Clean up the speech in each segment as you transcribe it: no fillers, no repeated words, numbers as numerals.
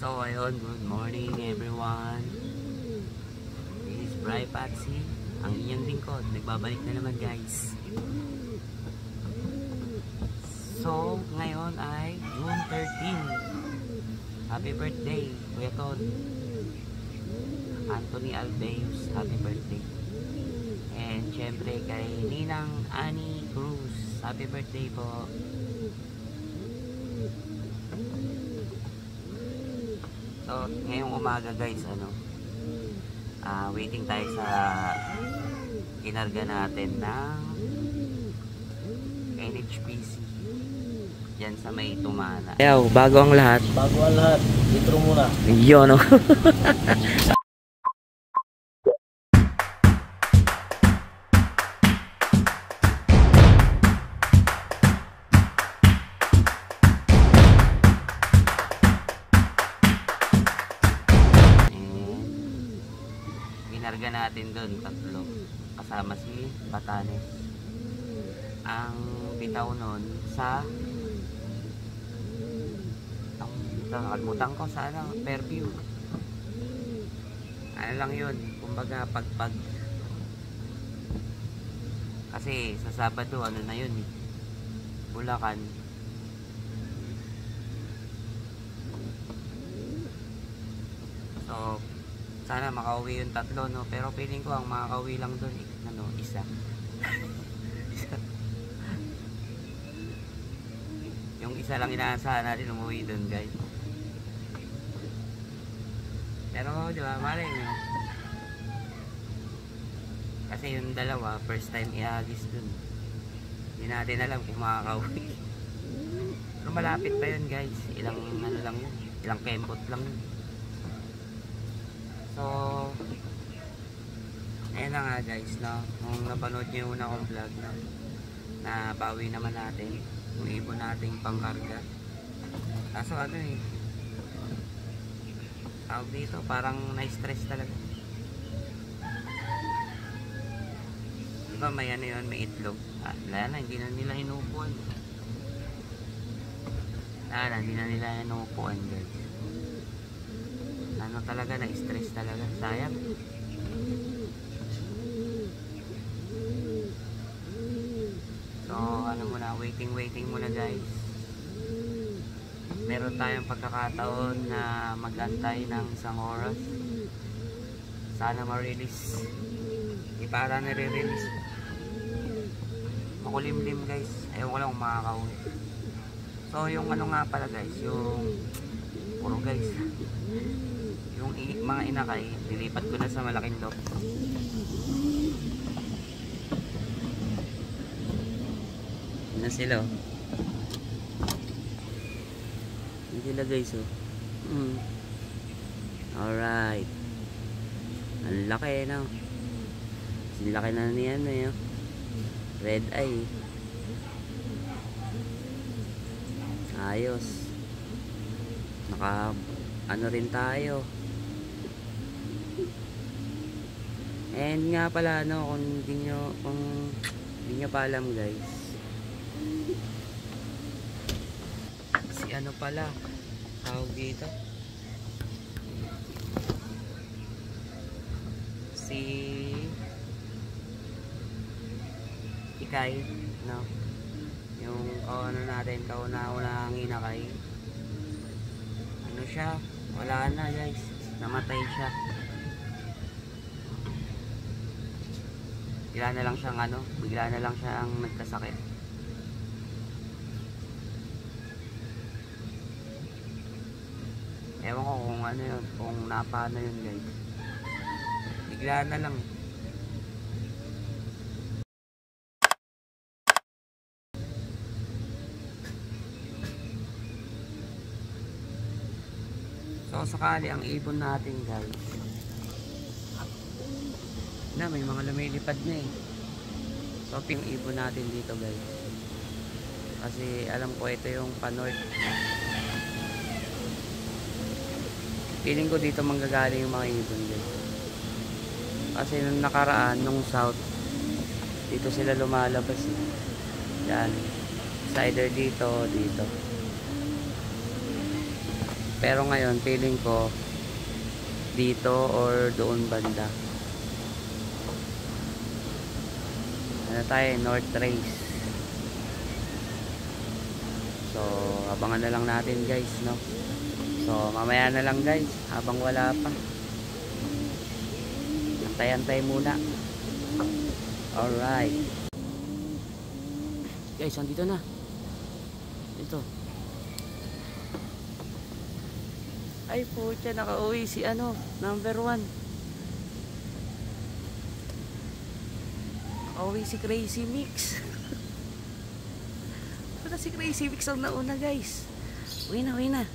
So ayun, good morning everyone. This is Bri Patsy, ang inyong lingkod. Nagbabalik na naman guys. So ngayon ay June 13. Happy birthday Kuya Ton Anthony Albeus, happy birthday. And syempre kay Ninang Annie Cruz, happy birthday po. So, ngayong umaga guys, waiting tayo sa kinarga natin ng NHPC yan sa may Tumana. Ayaw, bago ang lahat. Intro muna. Yun, no? Kinarga natin doon, 3 kasama si Batanes. Ang bitaw nun sa nakalimutan ko sa Fairview. Ano lang yun, kumbaga pagpag. Kasi sa Sabado na yun Bulacan. So sana makauwi yung 3, no? Pero feeling ko ang makakauwi lang doon isa. Yung isa lang inaasahan natin umuwi doon guys. Pero di ba, malay mo. Kasi yung dalawa first time iagis doon. Hindi natin alam kung makakauwi. Pero malapit pa yun guys. Ilang lang yun. Ilang kembot lang yun. So, ayan na nga guys, no? Nung napanood nyo yung una kong vlog na bawi naman natin yung ibon nating pangkarga. Kaso tawag dito, parang na-stress talaga. Diba may yun, may itlog. Wala na, hindi na nila inuupuan. Hindi na nila inuupuan guys. Talaga na-stress talaga, sayang. So muna, waiting muna guys. Meron tayong pagkakataon na mag-antay ng 1 oras. Sana ma-release. Di para nare-release. Makulimlim guys, ayaw ko lang kung makakauwi. So yung nga pala guys, yung puro guys, yung mga inakay, nilipat ko na sa malaking loft. Yun na sila. Yun sila guys Alright. Ang laki no. Ang laki na niyan red eye. Ayos. Naka rin tayo. And nga pala kung hindi nyo pa alam guys, si pala tawag dito, si Ikay, no? Yung natin, kauna-unahang inakay, siya, wala na guys, namatay siya. Bigla na lang siyang nagkasakit. Ewan ko kung yun, kung napaano yun guys. Bigla na lang. So sakali ang ibon natin guys, may mga lumilipad na So yung ibon natin dito guys, kasi alam ko ito yung pa-north. Feeling ko dito manggagaling yung mga ibon guys, kasi nung nakaraan, nung south, dito sila lumalabas yan, either dito o dito. Pero ngayon, feeling ko dito or doon banda. Ano tayo? North Race. So, abangan na lang natin guys, no? So, mamaya na lang guys, habang wala pa. Antay-antay muna. Alright. Guys, andito na. Ito. Ay po, siya nakauwi si ano, number 1. Nakauwi si Crazy Mix. Wala si Crazy Mix ang nauna guys. Uwi na.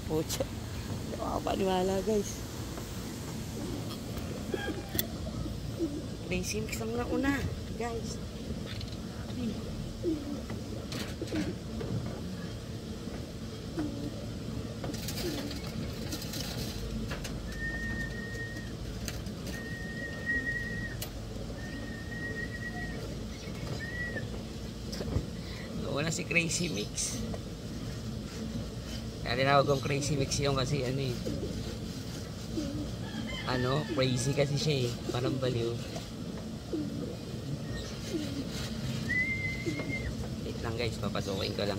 Pucha. Hindi ako makapaniwala guys. Crazy Mix ang nauna guys. Wala si Crazy Mix. Kaya tinawag kong Crazy Mix yung kasi ano eh. Ano, crazy kasi siya eh. Parang baliw. Wait lang guys, papasukin ko lang.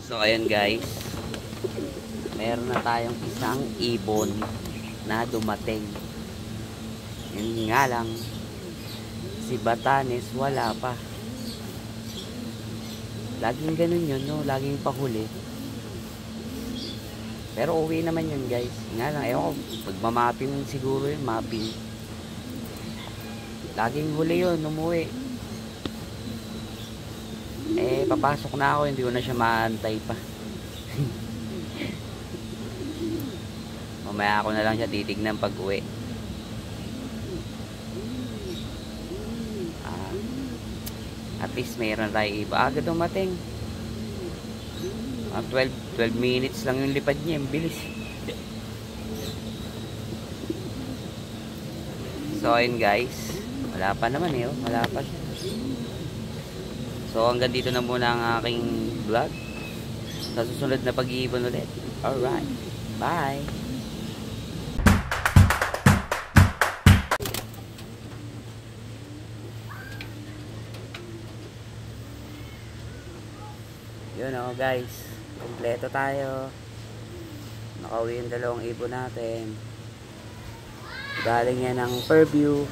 So ayun guys. Meron na tayong isang ibon na dumating. Yun nga lang. Si Batanes wala pa. Laging ganun yun, no? Laging pahuli. Pero uwi naman yun, guys. Nga lang, ewan ko, magmamapping siguro yun, mapping. Laging huli yun, umuwi. Eh, papasok na ako, hindi ko na siya maantay pa. Mamaya ako na lang siya titignan pag uwi. At least mayroon tayo iba. Agad dumating. 12 minutes lang yung lipad niya. Bilis. So ayun guys. Wala pa naman eh. Wala pa siya. So hanggang dito na muna ang aking vlog. Sa susunod na pag-iibon ulit. Alright. Bye. Yun o guys, kompleto tayo. Nakauwi yung dalawang ibon natin. Galing yan ng Fairview.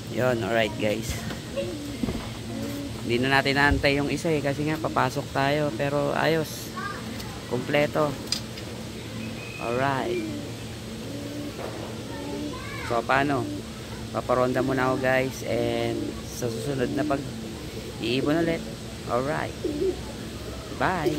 Yun, alright guys. Hindi na natin naantay yung isa eh, kasi nga papasok tayo. Pero ayos, kompleto. Alright. So paano? Paparonda muna ako guys. And sa susunod na pag iibon ulit. Alright. Bye.